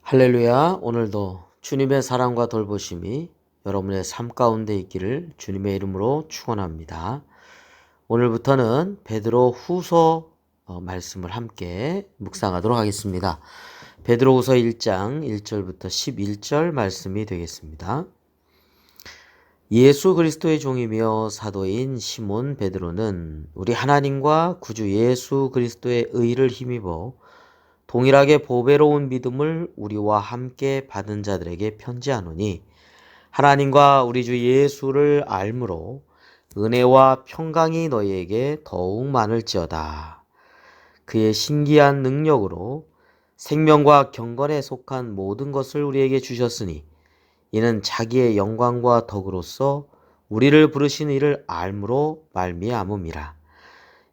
할렐루야. 오늘도 주님의 사랑과 돌보심이 여러분의 삶 가운데 있기를 주님의 이름으로 축원합니다. 오늘부터는 베드로 후서 말씀을 함께 묵상하도록 하겠습니다. 베드로 후서 1장 1절부터 11절 말씀이 되겠습니다. 예수 그리스도의 종이며 사도인 시몬 베드로는 우리 하나님과 구주 예수 그리스도의 의를 힘입어 동일하게 보배로운 믿음을 우리와 함께 받은 자들에게 편지하노니 하나님과 우리 주 예수를 알므로 은혜와 평강이 너희에게 더욱 많을지어다. 그의 신기한 능력으로 생명과 경건에 속한 모든 것을 우리에게 주셨으니 이는 자기의 영광과 덕으로서 우리를 부르신 이를 알므로 말미암음이라.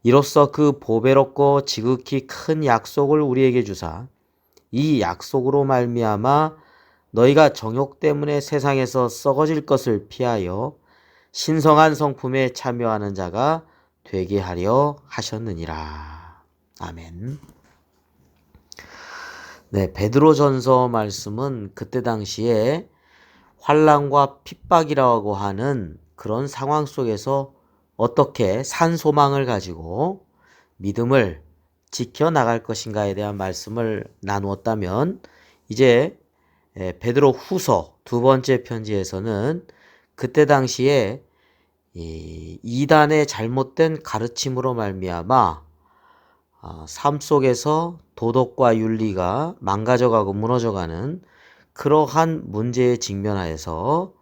이로써 그 보배롭고 지극히 큰 약속을 우리에게 주사 이 약속으로 말미암아 너희가 정욕 때문에 세상에서 썩어질 것을 피하여 신성한 성품에 참여하는 자가 되게 하려 하셨느니라. 아멘. 네, 베드로전서 말씀은 그때 당시에 환난과 핍박이라고 하는 그런 상황 속에서 어떻게 산 소망을 가지고 믿음을 지켜나갈 것인가에 대한 말씀을 나누었다면, 이제 베드로 후서 두 번째 편지에서는 그때 당시에 이단의 잘못된 가르침으로 말미암아 삶 속에서 도덕과 윤리가 망가져가고 무너져가는 그러한 문제에 직면하여서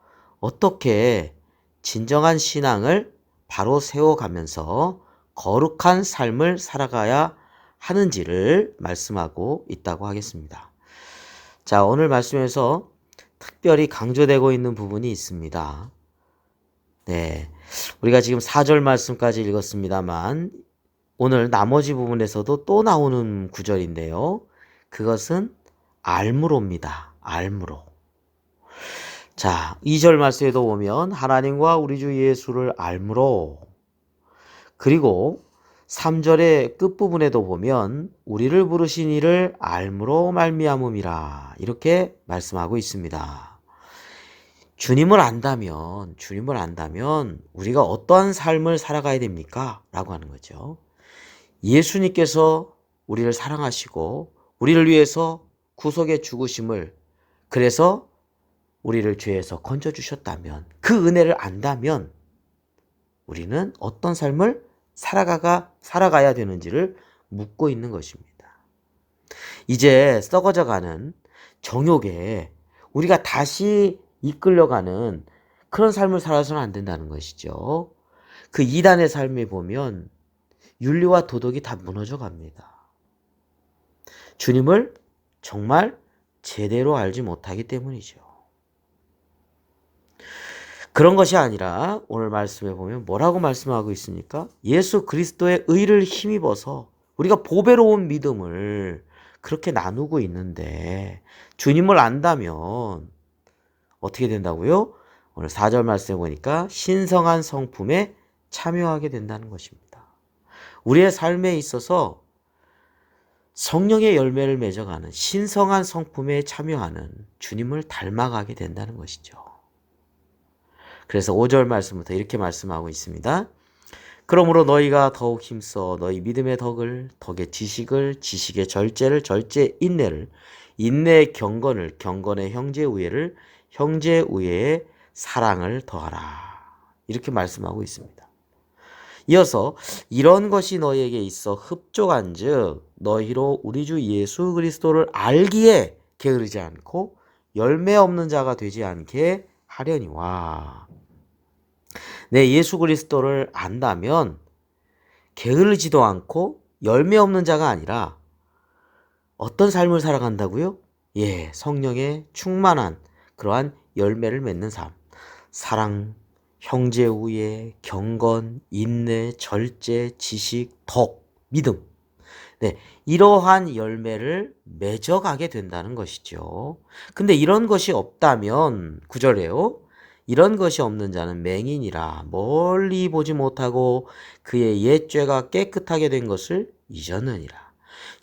어떻게 진정한 신앙을 바로 세워가면서 거룩한 삶을 살아가야 하는지를 말씀하고 있다고 하겠습니다. 자, 오늘 말씀에서 특별히 강조되고 있는 부분이 있습니다. 네, 우리가 지금 4절 말씀까지 읽었습니다만 오늘 나머지 부분에서도 또 나오는 구절인데요. 그것은 알므로입니다. 알므로. 자, 2절 말씀에도 보면 하나님과 우리 주 예수를 알므로, 그리고 3절의 끝부분에도 보면 우리를 부르신 이를 알므로 말미암음이라 이렇게 말씀하고 있습니다. 주님을 안다면 우리가 어떠한 삶을 살아가야 됩니까? 라고 하는 거죠. 예수님께서 우리를 사랑하시고 우리를 위해서 구속의 죽으심을, 그래서 우리를 죄에서 건져주셨다면, 그 은혜를 안다면 우리는 어떤 삶을 살아가야 되는지를 묻고 있는 것입니다. 이제 썩어져가는 정욕에 우리가 다시 이끌려가는 그런 삶을 살아서는 안 된다는 것이죠. 그 이단의 삶에 보면 윤리와 도덕이 다 무너져 갑니다. 주님을 정말 제대로 알지 못하기 때문이죠. 그런 것이 아니라 오늘 말씀에 보면 뭐라고 말씀하고 있습니까? 예수 그리스도의 의를 힘입어서 우리가 보배로운 믿음을 그렇게 나누고 있는데, 주님을 안다면 어떻게 된다고요? 오늘 4절 말씀에 보니까 신성한 성품에 참여하게 된다는 것입니다. 우리의 삶에 있어서 성령의 열매를 맺어가는 신성한 성품에 참여하는 주님을 닮아가게 된다는 것이죠. 그래서 5절 말씀부터 이렇게 말씀하고 있습니다. 그러므로 너희가 더욱 힘써 너희 믿음의 덕을, 덕의 지식을, 지식의 절제를, 절제의 인내를, 인내의 경건을, 경건의 형제우애를, 형제우애의 사랑을 더하라. 이렇게 말씀하고 있습니다. 이어서 이런 것이 너희에게 있어 흡족한즉 너희로 우리 주 예수 그리스도를 알기에 게으르지 않고 열매 없는 자가 되지 않게 하려니와. 네, 예수 그리스도를 안다면 게으르지도 않고 열매 없는 자가 아니라 어떤 삶을 살아간다고요? 예, 성령에 충만한 그러한 열매를 맺는 삶. 사랑, 형제우애, 경건, 인내, 절제, 지식, 덕, 믿음. 네, 이러한 열매를 맺어가게 된다는 것이죠. 근데 이런 것이 없다면, 9절에요. 이런 것이 없는 자는 맹인이라 멀리 보지 못하고 그의 옛 죄가 깨끗하게 된 것을 잊었느니라.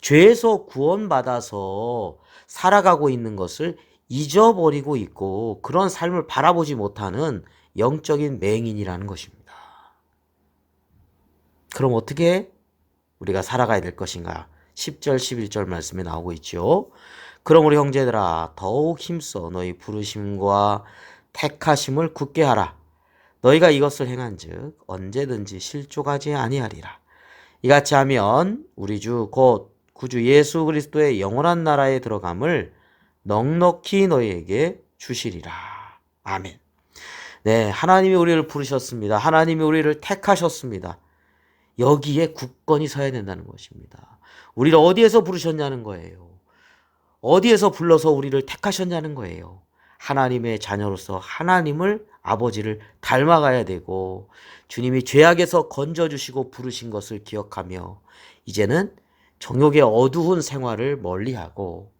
죄에서 구원받아서 살아가고 있는 것을 잊어버리고 있고 그런 삶을 바라보지 못하는 영적인 맹인이라는 것입니다. 그럼 어떻게 우리가 살아가야 될 것인가? 10절, 11절 말씀에 나오고 있죠. 그럼 우리 형제들아 더욱 힘써 너희 부르심과 택하심을 굳게 하라. 너희가 이것을 행한즉 언제든지 실족하지 아니하리라. 이같이 하면 우리 주 곧 구주 예수 그리스도의 영원한 나라에 들어감을 넉넉히 너희에게 주시리라. 아멘. 네, 하나님이 우리를 부르셨습니다. 하나님이 우리를 택하셨습니다. 여기에 굳건히 서야 된다는 것입니다. 우리를 어디에서 부르셨냐는 거예요. 어디에서 불러서 우리를 택하셨냐는 거예요. 하나님의 자녀로서 하나님을 아버지를 닮아가야 되고 주님이 죄악에서 건져주시고 부르신 것을 기억하며 이제는 정욕의 어두운 생활을 멀리하고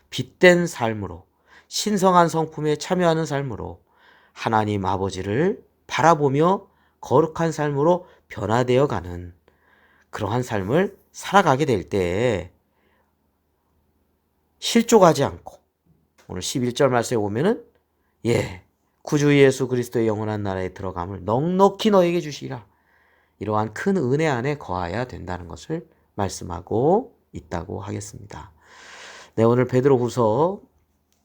빛된 삶으로 신성한 성품에 참여하는 삶으로 하나님 아버지를 바라보며 거룩한 삶으로 변화되어 가는 그러한 삶을 살아가게 될 때 실족하지 않고 오늘 11절 말씀에 보면은 구주 예수 그리스도의 영원한 나라에 들어감을 넉넉히 너에게 주시리라. 이러한 큰 은혜 안에 거하여야 된다는 것을 말씀하고 있다고 하겠습니다. 네, 오늘 베드로후서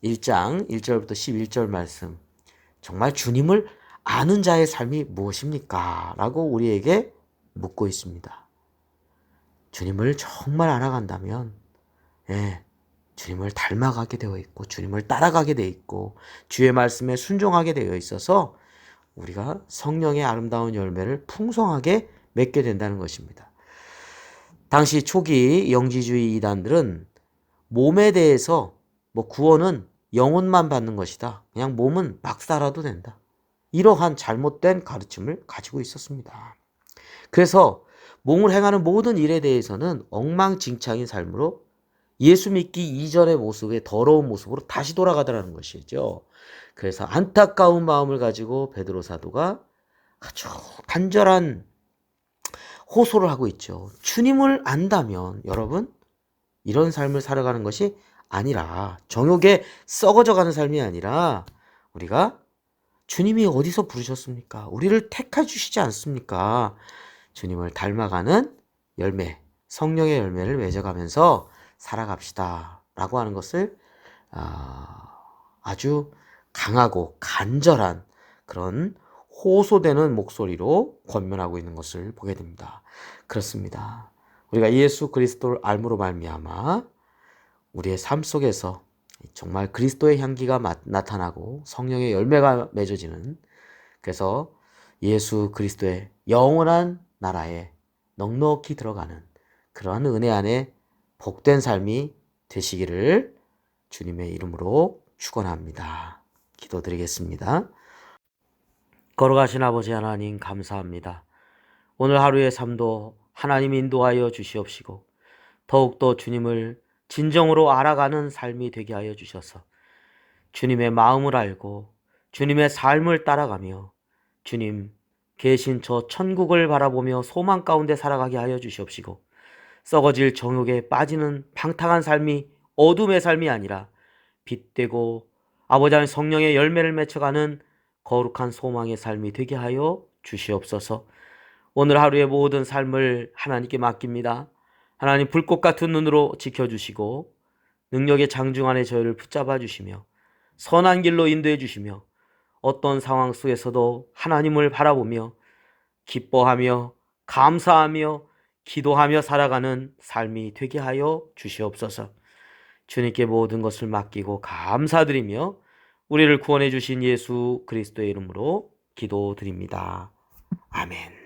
1장 1절부터 11절 말씀. 정말 주님을 아는 자의 삶이 무엇입니까? 라고 우리에게 묻고 있습니다. 주님을 정말 알아간다면 주님을 닮아가게 되어 있고 주님을 따라가게 되어 있고 주의 말씀에 순종하게 되어 있어서 우리가 성령의 아름다운 열매를 풍성하게 맺게 된다는 것입니다. 당시 초기 영지주의 이단들은 몸에 대해서 구원은 영혼만 받는 것이다. 그냥 몸은 막 살아도 된다. 이러한 잘못된 가르침을 가지고 있었습니다. 그래서 몸을 행하는 모든 일에 대해서는 엉망진창인 삶으로 예수 믿기 이전의 모습의 더러운 모습으로 다시 돌아가더라는 것이죠. 그래서 안타까운 마음을 가지고 베드로 사도가 아주 간절한 호소를 하고 있죠. 주님을 안다면 여러분 이런 삶을 살아가는 것이 아니라 정욕에 썩어져가는 삶이 아니라 우리가 주님이 어디서 부르셨습니까? 우리를 택해 주시지 않습니까? 주님을 닮아가는 열매, 성령의 열매를 맺어가면서 살아갑시다 라고 하는 것을 아주 강하고 간절한 그런 호소되는 목소리로 권면하고 있는 것을 보게 됩니다. 그렇습니다. 우리가 예수 그리스도를 알므로 말미암아 우리의 삶 속에서 정말 그리스도의 향기가 나타나고 성령의 열매가 맺어지는 그래서 예수 그리스도의 영원한 나라에 넉넉히 들어가는 그러한 은혜 안에 복된 삶이 되시기를 주님의 이름으로 축원합니다. 기도드리겠습니다. 걸어가신 아버지 하나님 감사합니다. 오늘 하루의 삶도 하나님 인도하여 주시옵시고 더욱더 주님을 진정으로 알아가는 삶이 되게 하여 주셔서 주님의 마음을 알고 주님의 삶을 따라가며 주님 계신 저 천국을 바라보며 소망 가운데 살아가게 하여 주시옵시고 썩어질 정욕에 빠지는 방탕한 삶이 어둠의 삶이 아니라 빛되고 아버지 하나님 성령의 열매를 맺혀가는 거룩한 소망의 삶이 되게 하여 주시옵소서. 오늘 하루의 모든 삶을 하나님께 맡깁니다. 하나님 불꽃 같은 눈으로 지켜주시고 능력의 장중 안에 저희를 붙잡아 주시며 선한 길로 인도해 주시며 어떤 상황 속에서도 하나님을 바라보며 기뻐하며 감사하며 기도하며 살아가는 삶이 되게 하여 주시옵소서. 주님께 모든 것을 맡기고 감사드리며 우리를 구원해 주신 예수 그리스도의 이름으로 기도드립니다. 아멘.